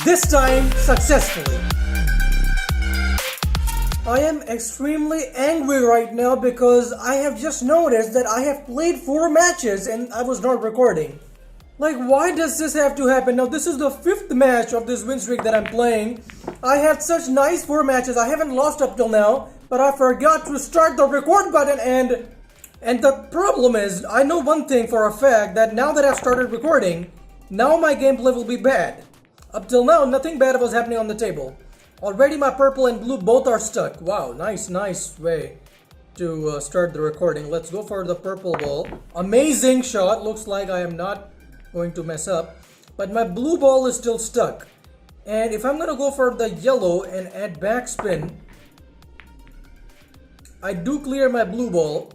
this time successfully. I am extremely angry right now because I have just noticed that I have played 4 matches and I was not recording. Like, why does this have to happen? Now, this is the 5th match of this win streak that I'm playing. I had such nice 4 matches. I haven't lost up till now, but I forgot to start the record button and the problem is, I know one thing for a fact, that now that I've started recording, now my gameplay will be bad. Up till now, nothing bad was happening on the table. Already my purple and blue both are stuck. Wow, nice way to start the recording. Let's go for the purple ball. Amazing shot. Looks like I am not going to mess up. But my blue ball is still stuck. And if I'm going to go for the yellow and add backspin, I do clear my blue ball.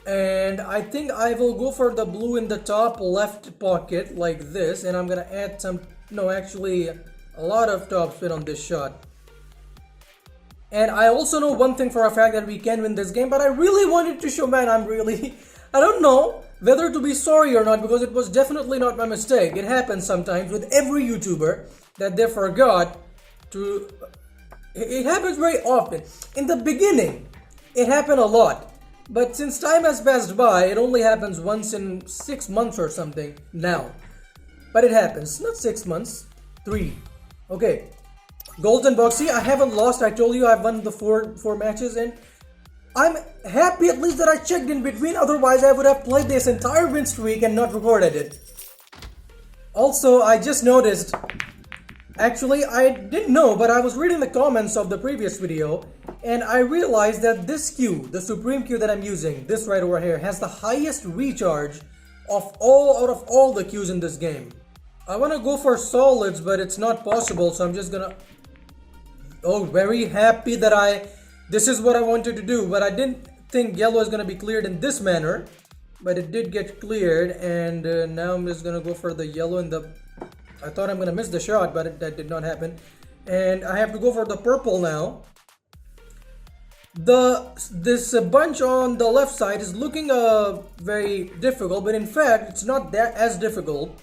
And I think I will go for the blue in the top left pocket like this. And I'm going to add some... No, actually... a lot of topspin on this shot. And I also know one thing for a fact, that we can win this game, but I really wanted to show, man, I don't know whether to be sorry or not, because it was definitely not my mistake. It happens sometimes with every YouTuber that they forgot to... It happens very often. In the beginning, it happened a lot. But since time has passed by, it only happens once in 6 months or something now. But it happens. Not 6 months. 3. Okay, golden box. See, I haven't lost. I told you I've won the four matches, and I'm happy at least that I checked in between. Otherwise, I would have played this entire win streak and not recorded it. Also, I just noticed, actually, I didn't know, but I was reading the comments of the previous video, and I realized that this Q, the Supreme Q that I'm using, this right over here, has the highest recharge out of all the Qs in this game. I want to go for solids, but it's not possible, so I'm just gonna... Oh, very happy that this is what I wanted to do, but I didn't think yellow is gonna be cleared in this manner, but it did get cleared, and now I'm just gonna go for the yellow in the... I thought I'm gonna miss the shot, but that did not happen. And I have to go for the purple now. This bunch on the left side is looking very difficult, but in fact, it's not that as difficult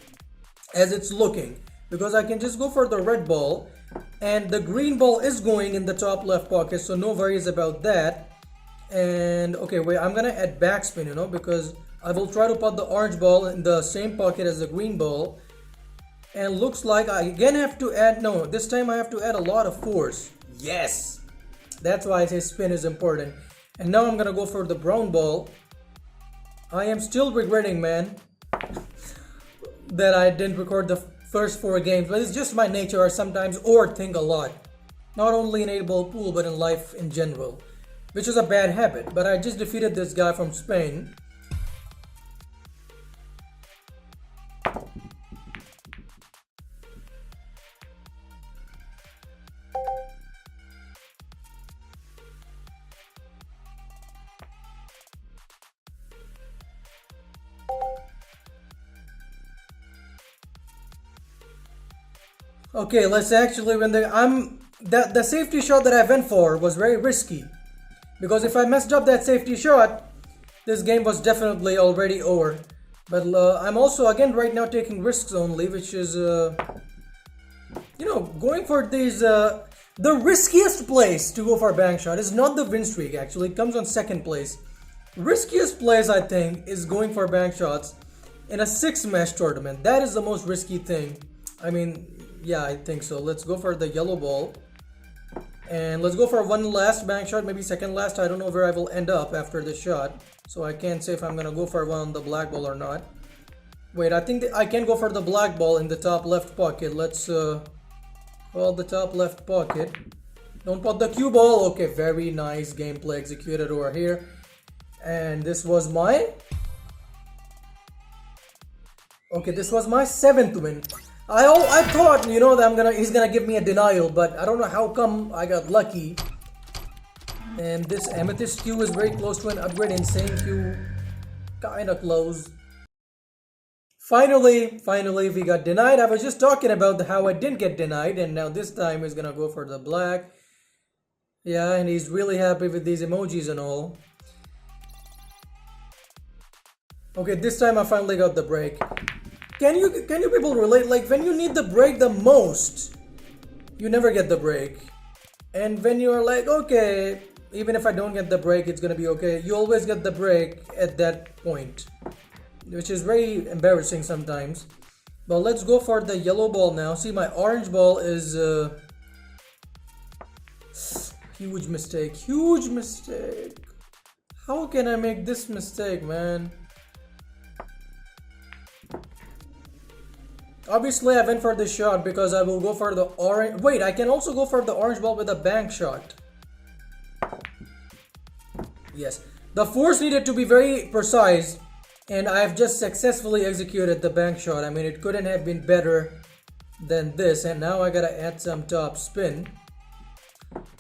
as it's looking, because I can just go for the red ball and the green ball is going in the top left pocket, so no worries about that. And okay, wait, I'm gonna add backspin, because I will try to put the orange ball in the same pocket as the green ball. And looks like I again have to add, no, this time I have to add a lot of force. Yes, that's why I say spin is important. And now I'm gonna go for the brown ball. I am still regretting, man, that I didn't record the first 4 games, but it's just my nature. I sometimes overthink a lot, not only in 8-ball pool but in life in general, which is a bad habit. But I just defeated this guy from Spain. Okay, let's actually win the safety shot that I went for was very risky, because if I messed up that safety shot, this game was definitely already over. But I'm also again right now taking risks only, which is going for these the riskiest place to go for a bank shot is not the win streak. Actually, it comes on 2nd place. Riskiest place, I think, is going for bank shots in a 6-match tournament. That is the most risky thing. I mean, yeah, I think so. Let's go for the yellow ball. And let's go for one last bank shot, maybe second last. I don't know where I will end up after this shot, so I can't say if I'm gonna go for one on the black ball or not. Wait, I think I can go for the black ball in the top left pocket. Let's call the top left pocket. Don't put the cue ball. Okay, very nice gameplay executed over here. And this was my... Okay, this was my 7th win. I thought, that he's gonna give me a denial, but I don't know how come I got lucky. And this amethyst Q is very close to an upgrade. Insane Q, kinda close. Finally, we got denied. I was just talking about how I didn't get denied, and now this time he's gonna go for the black. Yeah, and he's really happy with these emojis and all. Okay, this time I finally got the break. Can you people relate? Like when you need the break the most, you never get the break. And when you're like, okay, even if I don't get the break, it's gonna be okay, you always get the break at that point, which is very embarrassing sometimes. But let's go for the yellow ball now. See, my orange ball is huge mistake. Huge mistake. How can I make this mistake, man? Obviously, I went for this shot because I will go for the orange. Wait, I can also go for the orange ball with a bank shot. Yes. The force needed to be very precise, and I have just successfully executed the bank shot. I mean, it couldn't have been better than this. And now I gotta add some top spin.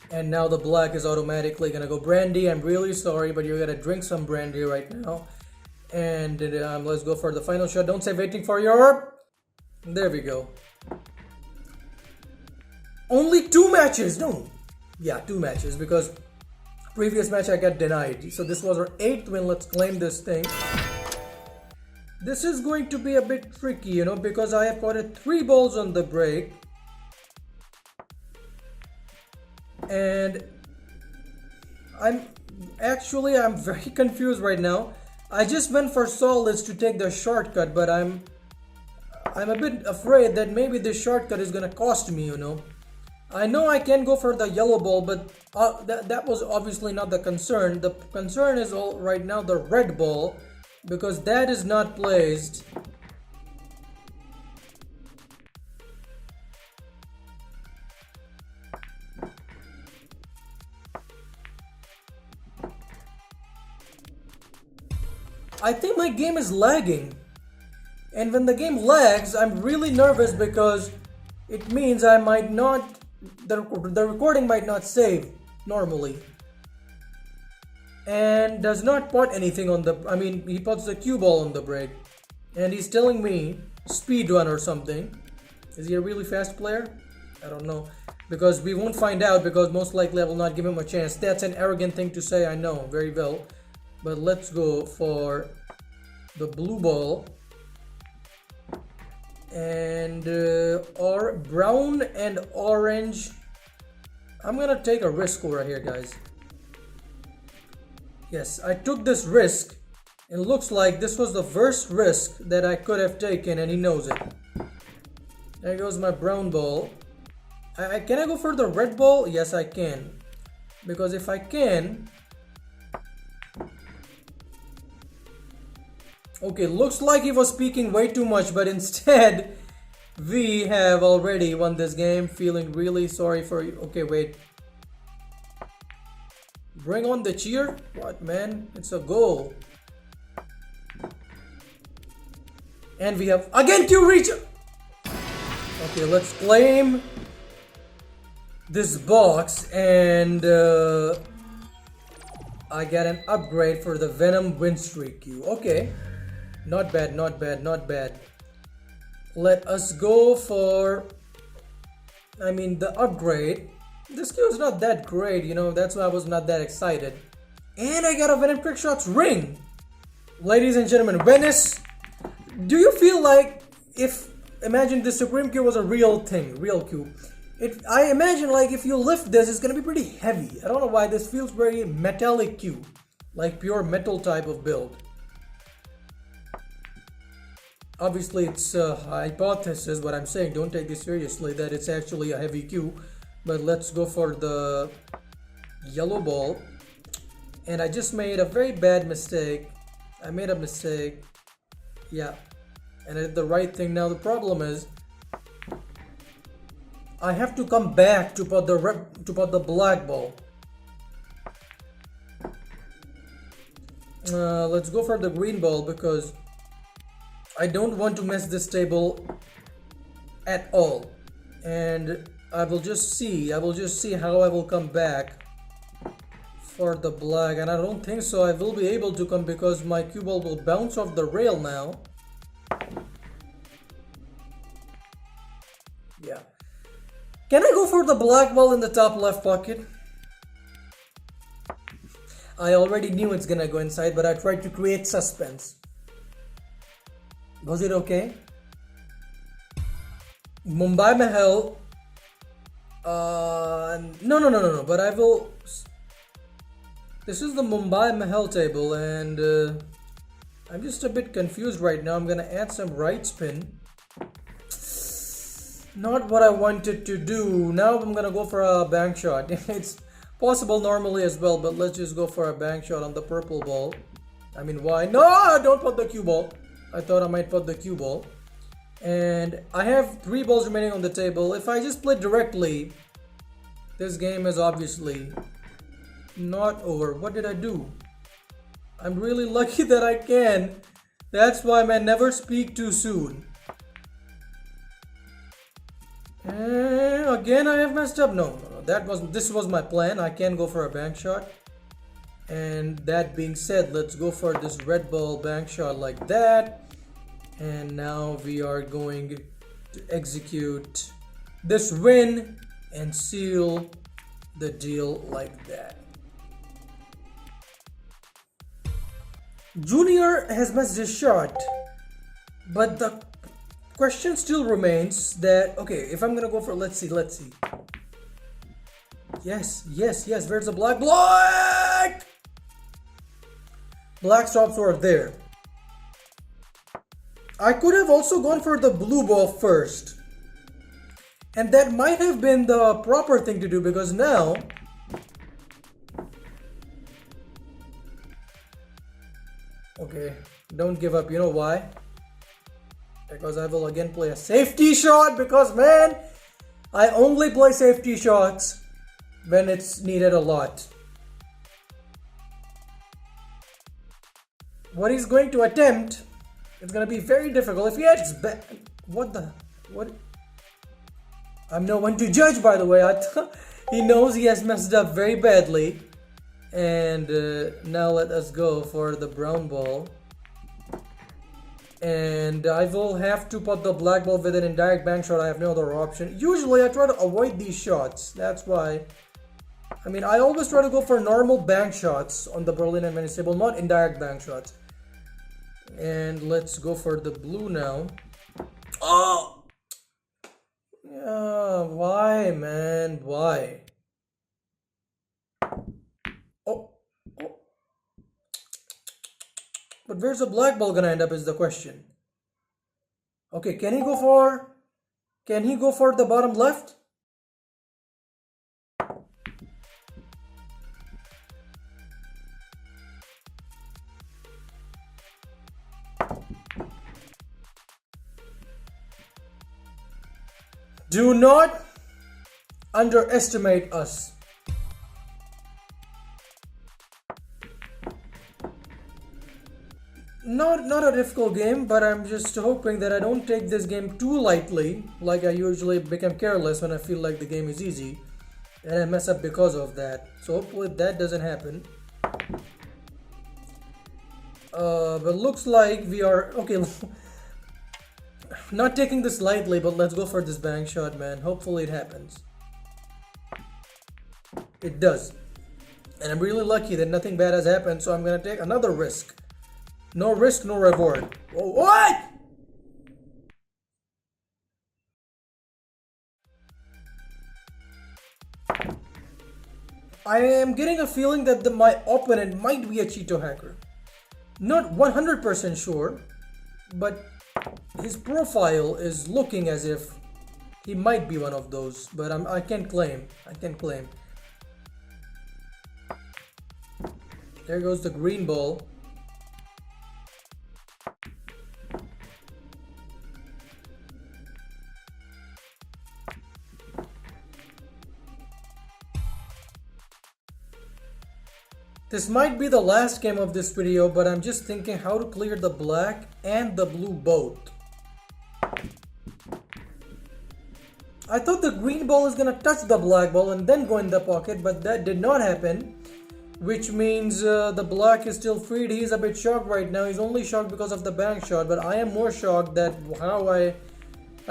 And now the black is automatically gonna go brandy. I'm really sorry, but you're gonna drink some brandy right now. And let's go for the final shot. Don't say waiting for your... There we go. Only 2 matches. No. Yeah, 2 matches because previous match I got denied. So this was our 8th win. Let's claim this thing. This is going to be a bit tricky, you know, because I have put 3 balls on the break. And I'm very confused right now. I just went for solids to take the shortcut, but I'm a bit afraid that maybe this shortcut is gonna cost me, you know. I know I can go for the yellow ball, but that was obviously not the concern. The concern is right now the red ball, because that is not placed. I think my game is lagging. And when the game lags, I'm really nervous because it means I might not, the recording might not save normally. And does not put anything on the, I mean, he puts the cue ball on the break. And he's telling me speed run or something. Is he a really fast player? I don't know. Because we won't find out, because most likely I will not give him a chance. That's an arrogant thing to say, I know, very well. But let's go for the blue ball. And or brown and orange. I'm gonna take a risk over here, guys. Yes, I took this risk. It looks like this was the worst risk that I could have taken, and he knows it. There goes my brown ball. Can I go for the red ball? Yes, I can. Because if I can... Okay, looks like he was speaking way too much, but instead we have already won this game. Feeling really sorry for you. Okay, wait. Bring on the cheer? What, man? It's a goal. And we have again Q reach. Okay, let's claim this box, and I get an upgrade for the Venom win streak Q. Okay. Not bad, not bad, not bad. Let us go for, I mean, the upgrade. This Q is not that great, you know, that's why I was not that excited. And I got a Venom Trick Shots ring. Ladies and gentlemen, Venice, do you feel like if, imagine the Supreme Q was a real thing, real Q. I imagine like if you lift this, it's gonna be pretty heavy. I don't know why this feels very metallic Q, like pure metal type of build. Obviously, it's a hypothesis, what I'm saying. Don't take this seriously, that it's actually a heavy Q. But let's go for the yellow ball. And I just made a very bad mistake. I made a mistake. Yeah. And I did the right thing. Now the problem is, I have to come back to put the black ball. Let's go for the green ball because I don't want to mess this table at all, and I will just see how I will come back for the black, and I don't think so I will be able to come because my cue ball will bounce off the rail now. Yeah. Can I go for the black ball in the top left pocket? I already knew it's gonna go inside, but I tried to create suspense. Was it okay? Mumbai Mahal. No. But I will. This is the Mumbai Mahal table, and I'm just a bit confused right now. I'm gonna add some right spin. Not what I wanted to do. Now I'm gonna go for a bank shot. It's possible normally as well, but let's just go for a bank shot on the purple ball. I mean, why? No, don't put the cue ball. I thought I might put the cue ball. And I have 3 balls remaining on the table. If I just play directly, this game is obviously not over. What did I do? I'm really lucky that I can. That's why, man, never speak too soon. And again, I have messed up. No. This was my plan. I can go for a bank shot. And that being said, let's go for this red ball bank shot like that. And now we are going to execute this win and seal the deal like that. Junior has missed his shot, but the question still remains that, okay, if I'm gonna go for, let's see. Yes, where's the black? Black stops were there. I could have also gone for the blue ball first. And that might have been the proper thing to do, because now okay, don't give up. You know why? Because I will again play a safety shot, because man, I only play safety shots when it's needed a lot. What he's going to attempt, it's gonna be very difficult. If he hits back, what? I'm no one to judge, by the way. He knows he has messed up very badly. And now let us go for the brown ball. And I will have to put the black ball with an indirect bank shot. I have no other option. Usually I try to avoid these shots. That's why. I mean, I always try to go for normal bank shots on the Berlin and Venice table, not indirect bank shots. And let's go for the blue now. Oh! Why, man? Why? Oh. But where's the black ball gonna end up is the question. Okay, can he go for the bottom left? Do not underestimate us. Not a difficult game, but I'm just hoping that I don't take this game too lightly, like I usually become careless when I feel like the game is easy, and I mess up because of that. So hopefully that doesn't happen. But looks like we are okay. Not taking this lightly, but let's go for this bank shot, man. Hopefully it happens. It does. And I'm really lucky that nothing bad has happened, so I'm gonna take another risk. No risk, no reward. Oh, what? I am getting a feeling that my opponent might be a Cheeto hacker. Not 100% sure, but his profile is looking as if he might be one of those, but I can't claim. There goes the green ball. This might be the last game of this video, but I'm just thinking how to clear the black and the blue both. I thought the green ball is gonna touch the black ball and then go in the pocket, but that did not happen. Which means the black is still freed. He's a bit shocked right now. He's only shocked because of the bank shot, but I am more shocked that how I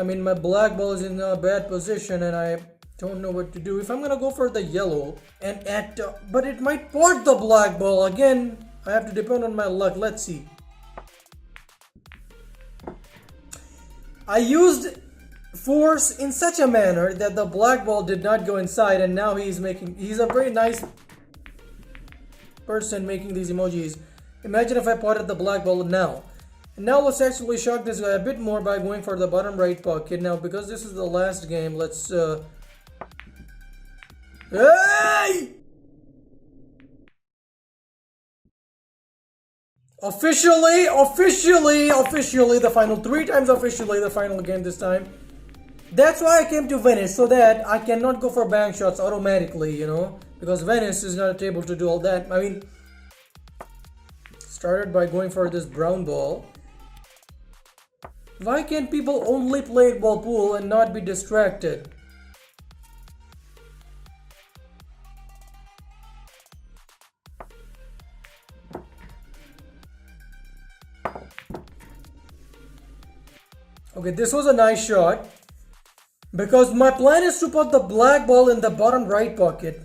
mean my black ball is in a bad position and I don't know what to do. If I'm gonna go for the yellow and but it might port the black ball again. I have to depend on my luck. Let's see. I used force in such a manner that the black ball did not go inside, and now he's a very nice person making these emojis. Imagine if I potted the black ball now. And now let's actually shock this guy a bit more by going for the bottom right pocket. Now, because this is the last game, let's hey! Officially, the final, 3 times officially the final game this time. That's why I came to Venice, so that I cannot go for bank shots automatically, you know, because Venice is not able to do all that. I mean, started by going for this brown ball. Why can't people only play 8-ball pool and not be distracted? Okay, this was a nice shot. Because my plan is to put the black ball in the bottom right pocket.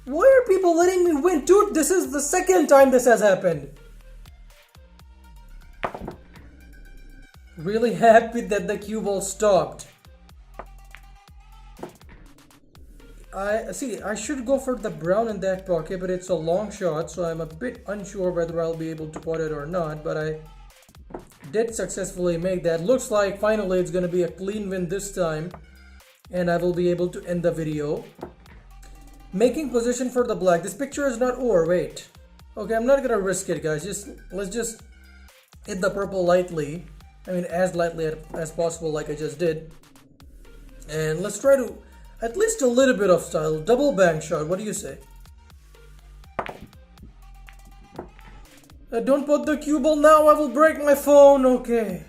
Why are people letting me win? Dude, this is the second time this has happened. Really happy that the cue ball stopped. I should go for the brown in that pocket, but it's a long shot, so I'm a bit unsure whether I'll be able to pot it or not, but I did successfully make that. Looks like finally it's gonna be a clean win this time, and I will be able to end the video. Making position for the black. This picture is not over. Wait. Okay, I'm not gonna risk it, guys. Let's just hit the purple lightly. I mean, as lightly as possible, like I just did. And let's try to at least a little bit of style. Double bank shot. What do you say? Don't put the cue ball now, I will break my phone. Okay.